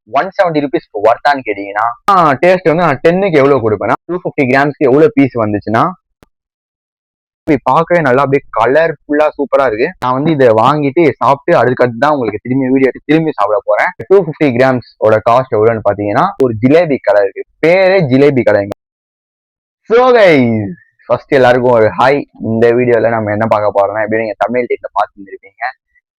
170 rupees ஒர்த்தான்னு கேட்டீங்கன்னா taste வந்து நான் 10க்கு எவ்வளவு கொடுப்பேன்னா 250 கிராம்ஸ்க்கு எவ்வளவு பீஸ் வந்துச்சுன்னா பார்க்கவே நல்லா அப்படியே கலர்ஃபுல்லா சூப்பரா இருக்கு. நான் வந்து இதை வாங்கிட்டு சாப்பிட்டு அதுக்கடுத்து தான் உங்களுக்கு திரும்பி சாப்பிட போறேன். 250 கிராம்ஸ் ஓட காஸ்ட் எவ்வளவுன்னு பாத்தீங்கன்னா ஒரு ஜிலேபி கடை இருக்கு, பேரே ஜிலேபி கடைங்க. சோ கைஸ், ஃபர்ஸ்ட் எல்லாருக்கும் ஒரு ஹாய். இந்த வீடியோல நம்ம என்ன பார்க்க போறோம்னா, எப்படி நீங்க தமிழ் டீட்ல பார்த்துருப்பீங்க.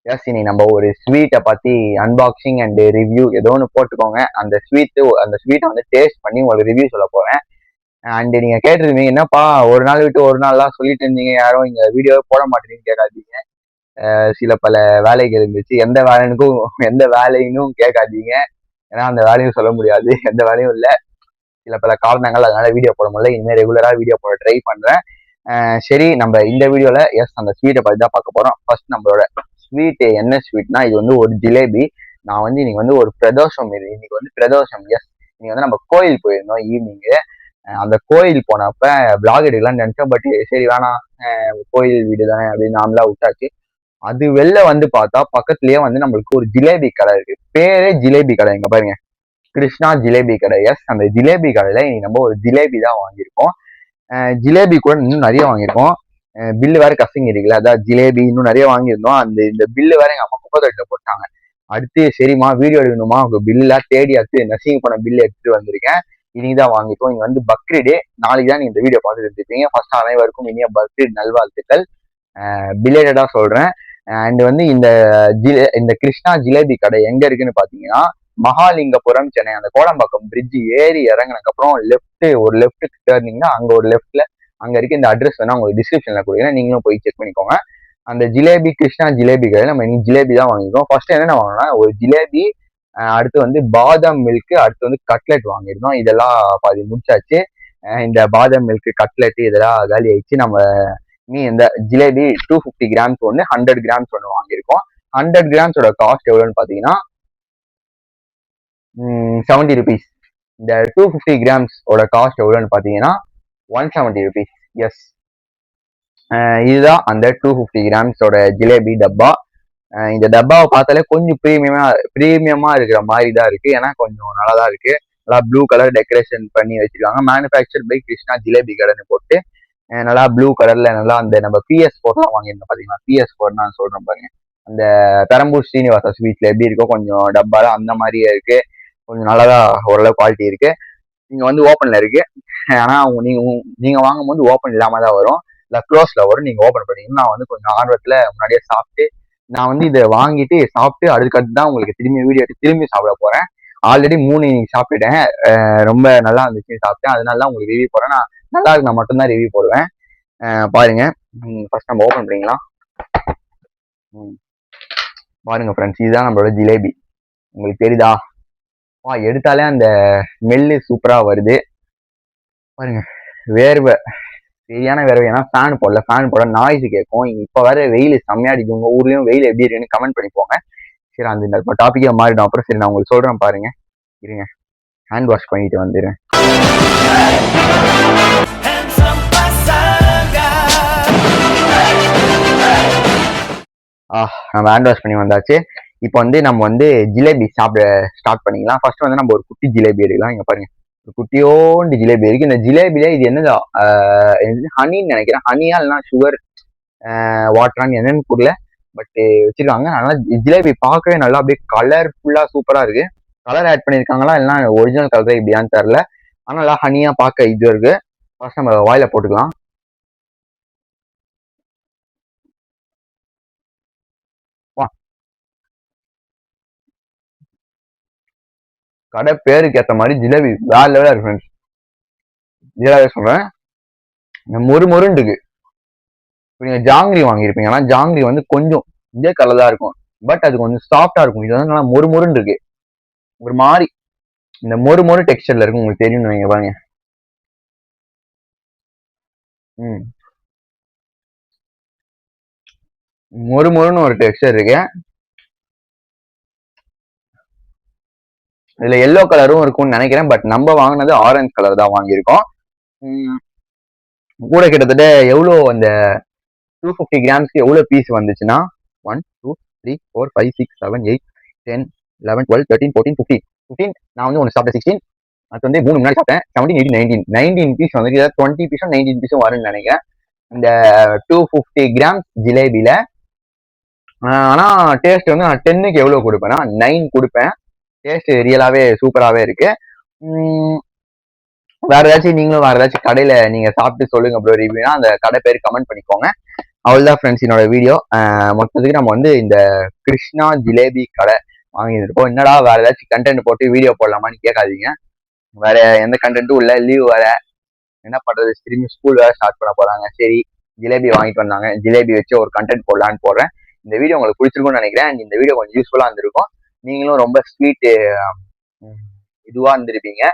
எஸ், இன்னைக்கு நம்ம ஒரு ஸ்வீட்டை பத்தி அன்பாக்சிங் அண்ட் ரிவ்யூ ஏதோ ஒன்று போட்டுக்கோங்க. அந்த ஸ்வீட்டை வந்து டேஸ்ட் பண்ணி உங்களுக்கு ரிவ்யூ சொல்ல போறேன். அண்ட் நீங்க கேட்டிருந்தீங்க, என்னப்பா ஒரு நாள் விட்டு ஒரு நாள்லாம் சொல்லிட்டு இருந்தீங்க, யாரும் இங்க வீடியோ போட மாட்டேங்குன்னு கேட்காதீங்க. சில பல வேலைகள் இருந்துச்சு. எந்த வேலையும் கேட்காதீங்க, ஏன்னா அந்த வேலையும் சொல்ல முடியாது. எந்த வேலையும் இல்லை, சில பல காரணங்கள், அதனால வீடியோ போட முடியல. இனிமேல் ரெகுலரா வீடியோ போட ட்ரை பண்றேன். சரி, நம்ம இந்த வீடியோல அந்த ஸ்வீட்டை பத்தி தான் பார்க்க போறோம். ஃபர்ஸ்ட் நம்மளோட ஸ்வீட் என்ன ஸ்வீட்னா, இது வந்து ஒரு ஜிலேபி. நான் வந்து இன்னைக்கு வந்து ஒரு பிரதோஷம், இன்னைக்கு வந்து பிரதோஷம். எஸ், இன்னைக்கு வந்து நம்ம கோயில் போயிருந்தோம் ஈவினிங்கு. அந்த கோயில் போனப்ப பிளாக் எடுக்கலாம்னு நினைச்சோம், பட் சரி வேணாம், கோயில் வீடு தானே அப்படின்னு நாமளா விட்டாச்சு. அது வெளில வந்து பார்த்தா பக்கத்துலயே வந்து நம்மளுக்கு ஒரு ஜிலேபி கடை இருக்கு, பேரே ஜிலேபி கடை. இங்க பாருங்க, கிருஷ்ணா ஜிலேபி கடை. எஸ், அந்த ஜிலேபி கடையில இன்னைக்கு நம்ம ஒரு ஜிலேபி தான் வாங்கியிருக்கோம். ஜிலேபி கூட இன்னும் நிறைய வாங்கியிருக்கோம். பில்லு வேற கசிங்க இருக்குல்ல, அதான் ஜிலேபி இன்னும் நிறைய வாங்கியிருந்தோம். இந்த பில்லு வேற எங்க அம்மா குப்பை போட்டாங்க. அடுத்து சரிம்மா வீடியோ எடுக்கணுமா, உங்க பில்லாம் தேடி நசிங்க போன பில்லு எடுத்துட்டு வந்திருக்கேன். இன்னைக்குதான் வாங்கிட்டோம். இங்க வந்து பக்ரீடே, நாளைக்கு தான் நீங்க இந்த வீடியோ பார்த்துட்டு இருந்துருப்பீங்க. ஃபர்ஸ்ட் அனைவருக்கும் இனிய பக்ரீட் நல்வாழ்த்துக்கள், பிலேட்டடா சொல்றேன். அண்ட் வந்து இந்த கிருஷ்ணா ஜிலேபி கடை எங்க இருக்குன்னு பாத்தீங்கன்னா, மகாலிங்கபுரம், சென்னை. அந்த கோடம்பாக்கம் பிரிட்ஜ் ஏறி இறங்கினதுக்கு அப்புறம் லெஃப்ட் டர்னிங்னா அங்க ஒரு லெஃப்ட்ல அங்க இருக்கு. இந்த அட்ரஸ் வேணா உங்களுக்கு டிஸ்கிரிப்ஷன்ல கொடுக்குறேன், நீங்களும் போய் செக் பண்ணிக்கோங்க. அந்த ஜிலேபி கிருஷ்ணா ஜிலேபி கடையில நம்ம இன்னைக்கு ஜிலேபி தான் வாங்கிருக்கோம். ஃபர்ஸ்ட் என்னென்ன வாங்கினோம்னா ஒரு ஜிலேபி, அடுத்து வந்து பாதாம் மில்க், அடுத்து வந்து கட்லெட் வாங்கியிருந்தோம். இதெல்லாம் பாதி முடிச்சாச்சு. இந்த பாதாம் மில்க், கட்லெட் இதெல்லாம் காலி ஆயிடுச்சு. நம்ம இந்த ஜிலேபி 250 கிராம்ஸ் ஒன்று, 100 கிராம்ஸ் ஒன்று வாங்கியிருக்கோம். 100 கிராம்ஸோட காஸ்ட் எவ்வளோன்னு பார்த்தீங்கன்னா 70 rupees. இந்த 250 கிராம்ஸ் ஓட காஸ்ட் எவ்வளோன்னு பார்த்தீங்கன்னா 170 rupees. எஸ், இதுதான் அந்த 250 கிராம்ஸோட ஜிலேபி டப்பா. இந்த டப்பாவை பார்த்தாலே கொஞ்சம் ப்ரீமியமா இருக்கிற மாதிரி தான் இருக்கு, ஏன்னா கொஞ்சம் நல்லா தான் இருக்கு. நல்லா ப்ளூ கலர் டெக்கரேஷன் பண்ணி வச்சிருக்காங்க. மேனுஃபேக்சர் பை கிருஷ்ணா ஜிலேபி கடைன்னு போட்டு நல்லா ப்ளூ கலர்ல நல்லா அந்த நம்ம PS4 வாங்கியிருந்தோம் பாத்தீங்கன்னா, PS4 நான் சொல்றேன் பாருங்க, அந்த பெரம்பூர் ஸ்ரீனிவாசா ஸ்வீட்ல எப்படி இருக்கோ கொஞ்சம் டப்பால அந்த மாதிரியே இருக்கு. கொஞ்சம் நல்லாதான் ஓரளவு குவாலிட்டி இருக்கு. நீங்க வந்து ஓப்பன்ல இருக்கு, ஆனா நீங்க வாங்கும் போது ஓப்பன் இல்லாம தான் வரும், இல்ல க்ளோஸ்ல வரும். நீங்க ஓப்பன் பண்ணீங்கன்னா நான் வந்து கொஞ்சம் ஆர்வத்துல முன்னாடியே சாப்பிட்டு, நான் வந்து இதை வாங்கிட்டு சாப்பிட்டு அதுக்கடுத்து தான் உங்களுக்கு திரும்பி சாப்பிட போறேன். ஆல்ரெடி 3 சாப்பிட்டுட்டேன், ரொம்ப நல்லா இருந்துச்சு சாப்பிட்டேன், அதனால தான் உங்களுக்கு ரிவ்யூ போறேன். நான் நல்லா இருக்கு, நான் மட்டும்தான் ரிவ்யூ போடுவேன். பாருங்க, ஃபர்ஸ்ட் நம்ம ஓப்பன் பண்ணிக்கலாம். பாருங்க ஃப்ரெண்ட்ஸ், இதுதான் நம்மளோட ஜிலேபி. உங்களுக்கு தெரியுதா? எடுத்தாலே அந்த ஸ்மெல்லு சூப்பரா வருது. பாருங்க, வேர்வை, சரியான வேர்வை. ஏன்னா ஃபேன் போட நாய்ஸ் கேட்கும். இப்ப வேற வெயில் செம்மையா அடிக்கும். உங்க ஊர்லயும் வெயில் எப்படி இருக்குன்னு கமெண்ட் பண்ணி போங்க. சரி, அந்த டாபிக்கே மாறிடும். அப்புறம் சரி, நான் உங்களுக்கு சொல்றேன் பாருங்க, இருங்க, ஹேண்ட் வாஷ் பண்ணிட்டு வந்துடுறேன். நம்ம ஹேண்ட் வாஷ் பண்ணி வந்தாச்சு. இப்போ வந்து நம்ம வந்து ஜிலேபி சாப்பிட ஸ்டார்ட் பண்ணிக்கலாம். ஃபர்ஸ்ட் வந்து நம்ம ஒரு குட்டி ஜிலேபி எடுக்கலாம். இங்க பாருங்க, ஒரு குட்டியோண்டு ஜிலேபி இருக்கு. இந்த ஜிலேபியில இது என்னதா ஹனின்னு நினைக்கிறேன், ஹனியா இல்லைன்னா சுகர் வாட்டரான்னு என்னன்னு புரியல, பட் வச்சிருக்காங்க. அதனால ஜிலேபி பார்க்கவே நல்லா அப்படியே கலர்ஃபுல்லா சூப்பரா இருக்கு. கலர் ஆட் பண்ணிருக்காங்களா இல்லைன்னா ஒரிஜினல் கலரே இப்படியான்னு தெரியல, ஆனா நல்லா ஹனியா பார்க்க இது இருக்கு. ஃபர்ஸ்ட் நம்ம வாயில போட்டுக்கலாம். கடை பேருக்கு ஏற்ற மாதிரி ஜிலேபி வேற லெவலா இருக்கு ஃப்ரெண்ட்ஸ். ஜிலேபி சொல்றேன், மொறுன்னு இருக்கு. நீங்க ஜாங்கிரி வாங்கியிருப்பீங்க, ஆனா ஜாங்கிரி வந்து கொஞ்சம் இதே கலர் தான் இருக்கும், பட் அது கொஞ்சம் சாஃப்டா இருக்கும். இது வந்து நல்லா மொறுன்னு இருக்கு, ஒரு மாதிரி இந்த மொறு டெக்ஸ்டர்ல இருக்கும். உங்களுக்கு தெரியும் நீங்க பாருங்க. மொறுன்னு ஒரு டெக்ஸ்டர் இருக்கு. இதுல எல்லோ கலரும் இருக்கும்னு நினைக்கிறேன், பட் நம்ம வாங்கினது ஆரஞ்சு கலர் தான் வாங்கியிருக்கோம். கூட கிட்டத்தட்ட எவ்வளோ அந்த 250 கிராம்ஸ்க்கு எவ்வளவு பீஸ் வந்துச்சுன்னா 1 2 3 4 5 6 7 8 10 11 12 13 14 15 15. நான் வந்து ஒன்று சாப்பிட்டேன் 16. அது வந்து 3 முன்னாடி சாப்பிட்டேன் 17, 18, 19 பீஸ் வந்து 20 பீஸும் 19 பீஸும் வரும்னு நினைக்கிறேன் இந்த 250 கிராம்ஸ் ஜிலேபியில. ஆனா டேஸ்ட் வந்து நான் 10க்கு எவ்வளவு கொடுப்பேன்னா 9 கொடுப்பேன். டேஸ்ட் ரியலாவே சூப்பராகவே இருக்கு. வேற ஏதாச்சும் நீங்களும் வேற ஏதாச்சும் கடையில நீங்க சாப்பிட்டு சொல்லுங்க ப்ரோ ரிவ்யூனா அந்த கடை பேர் கமெண்ட் பண்ணிக்கோங்க. அவ்வளவுதான் ஃப்ரெண்ட்ஸ் என்னோட வீடியோ. மொத்தத்துக்கு நம்ம வந்து இந்த கிருஷ்ணா ஜிலேபி கடை வாங்கியிருக்கோம். என்னடா வேற ஏதாச்சும் கண்டென்ட் போட்டு வீடியோ போடலாமான்னு கேட்காதீங்க. வேற எந்த கண்டென்ட்டும் இல்லை, லீவ் வேற, என்ன பண்றது, திரும்பி ஸ்கூல் வேற ஸ்டார்ட் பண்ண போறாங்க. சரி ஜிலேபி வாங்கிட்டு வந்தாங்க, ஜிலேபி வச்சு ஒரு கண்டென்ட் போடலான்னு போடுறேன். இந்த வீடியோ உங்களுக்கு பிடிச்சிருக்கும்னு நினைக்கிறேன். இந்த வீடியோ கொஞ்சம் யூஸ்ஃபுல்லா இருந்திருக்கும். நீங்களும் ரொம்ப ஸ்வீட் இதுவா இருந்திருப்பீங்க.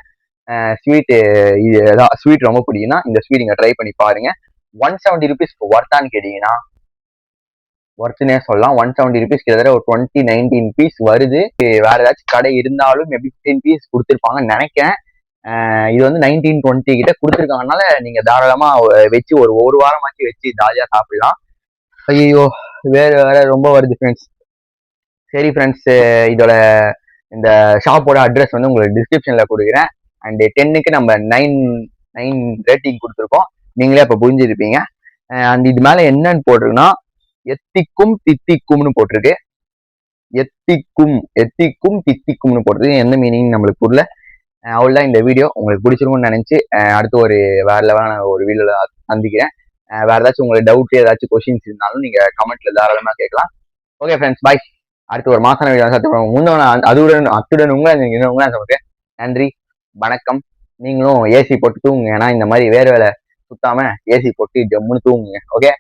ஸ்வீட் ரொம்ப பிடிக்கும்னா இந்த ஸ்வீட் நீங்க ட்ரை பண்ணி பாருங்க. 170 rupees ஒர்த்தான்னு கேட்டீங்கன்னா ஒர்த்துனே சொல்லலாம். 170 rupees கிட்டத்தட்ட ஒரு 19 பீஸ் வருது. வேற ஏதாச்சும் கடை இருந்தாலும் மேபி 15 பீஸ் கொடுத்துருப்பாங்கன்னு நினைக்கிறேன். இது வந்து 19-20 கிட்ட கொடுத்துருக்காங்கனால நீங்க தாராளமா வச்சு ஒரு வாரமாச்சு வச்சு ஜாலியா சாப்பிடலாம். ஐயோ வேற ரொம்ப வருது ஃப்ரெண்ட்ஸ். சரி ஃப்ரெண்ட்ஸ், இதோட இந்த ஷாப்போட அட்ரஸ் வந்து உங்களுக்கு டிஸ்கிரிப்ஷன்ல கொடுக்குறேன். அண்ட் 10க்கு நம்ம 9 ரேட்டிங் கொடுத்துருக்கோம். நீங்களே அப்ப புரிஞ்சிருப்பீங்க. அண்ட் இது மேல என்னன்னு போட்டிருக்குன்னா எத்திக்கும் தித்திக்கும்னு போட்டிருக்கு. எத்திக்கும் தித்திக்கும்னு போட்டிருக்கு. என்ன மீனிங் நம்மளுக்கு புரியல. அவ்வளவுதான் இந்த வீடியோ. உங்களுக்கு பிடிச்சிருக்கும்னு நினைச்சு அடுத்து ஒரு வேற லெவலான ஒரு வீடியோல சந்திக்கிறேன். வேற ஏதாச்சும் உங்களுக்கு டவுட் ஏதாச்சும் கொஸ்டின்ஸ் இருந்தாலும் நீங்க கமெண்ட்ல தாராளமா கேட்கலாம். ஓகே ஃப்ரெண்ட்ஸ், பாய். அடுத்து ஒரு மாசான வீடியோ சத்தியம் அத்துடன் உங்களை நன்றி, வணக்கம். நீங்களும் ஏசி போட்டு தூங்குங்க. ஏன்னா இந்த மாதிரி வேற வேலை சுத்தாம ஏசி போட்டு ஜம்முன்னு தூங்குங்க. ஓகே.